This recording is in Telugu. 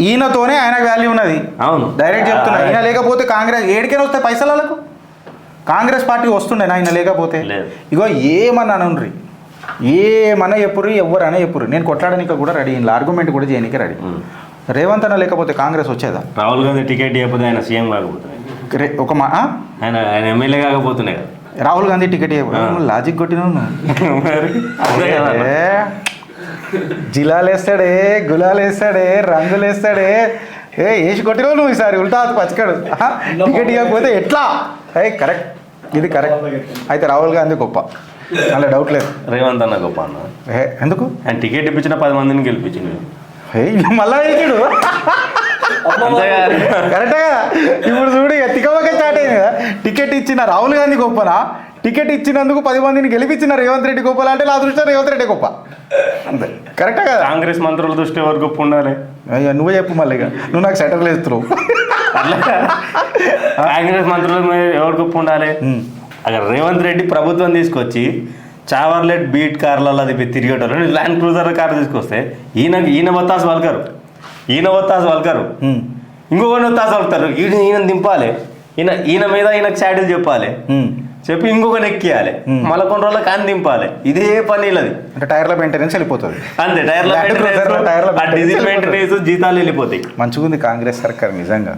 ఈయనతోనే ఆయనకు వాల్యూ ఉన్నది. అవును, డైరెక్ట్ చెప్తున్నా. ఈయన లేకపోతే కాంగ్రెస్ ఏడికైనా వస్తాయి పైసలకు. కాంగ్రెస్ పార్టీ వస్తుండే ఆయన లేకపోతే. ఇగో ఏమన్నానుండ్రి, ఏమన్నా చెప్పుర్రి, ఎవరన్నా చెప్పుర్రి, నేను కొట్లాడడానికి కూడా రెడీ, ఇంట్లో ఆర్గ్యుమెంట్ కూడా చేయడానికి రెడీ. రేవంత్ అన్న లేకపోతే కాంగ్రెస్ వచ్చేదా? రాహుల్ గాంధీ టికెట్ ఇవ్వకపోతే ఆయన సీఎం కాకపోతున్నాయి, ఒక ఆయన ఎమ్మెల్యే కాకపోతున్నాయి కదా. రాహుల్ గాంధీ టికెట్ లాజిక్ కొట్టిన జిలాలు వేస్తాడే, గులాలు వేస్తాడే, రంగులు వేస్తాడే, వేసి కొట్టినావు నువ్వు ఈసారి ఉల్టా పచ్చకాడు. టికెట్ ఇవ్వకపోతే ఎట్లా? కరెక్ట్, ఇది కరెక్ట్. అయితే రాహుల్ గాంధీ గొప్ప, అలా డౌట్ లేదు. రేవంత్ అన్న గొప్ప అన్న. ఎందుకు? ఆయన టికెట్ ఇప్పించిన 10 మందిని గెలిపించింది. మళ్ళా వేసాడు. కరెక్టే కదా. ఇప్పుడు చూడు, తికమక స్టార్ట్ అయింది కదా. టికెట్ ఇచ్చిన రాహుల్ గాంధీ గొప్పనా, టికెట్ ఇచ్చినందుకు 10 మందిని గెలిపించిన రేవంత్ రెడ్డి గొప్పలా అంటే నా దృష్టిలో రేవంత్ రెడ్డి గొప్ప. అంతే, కరెక్టే కదా. కాంగ్రెస్ మంత్రుల దృష్టి ఎవరు గొప్ప ఉండాలి? అయ్యా నువ్వే చెప్పు మళ్ళీ, నువ్వు నాకు సెటర్లు వేస్తున్నావు. కాంగ్రెస్ మంత్రుల ఎవరు గొప్ప ఉండాలి? అక్కడ రేవంత్ రెడ్డి ప్రభుత్వం తీసుకొచ్చి చావర్లెట్ బీట్ కార్లలో అది తిరిగేటోళ్ళు ల్యాండ్ క్రూజర్ కార్ తీసుకొస్తే ఈయన వత్తాసు వల్కరు, ఇంకొకరిని వత్తాసు వలుకుతారు. ఈయన దింపాలి, ఈయన మీద ఈయనకు సాటిల్ చెప్పాలి, చెప్పి ఇంకొకరిని ఎక్కియాలి, మళ్ళీ కొన్ని రోజుల కాని దింపాలి. ఇదే పని ఇలాది. అంటే టైర్ల మెయింటెనెన్స్ వెళ్ళిపోతుంది. అంతే, టైర్ల మెయింటెనెన్స్, జీతాలు వెళ్ళిపోతాయి. మంచిగా ఉంది కాంగ్రెస్ సర్కార్ నిజంగా.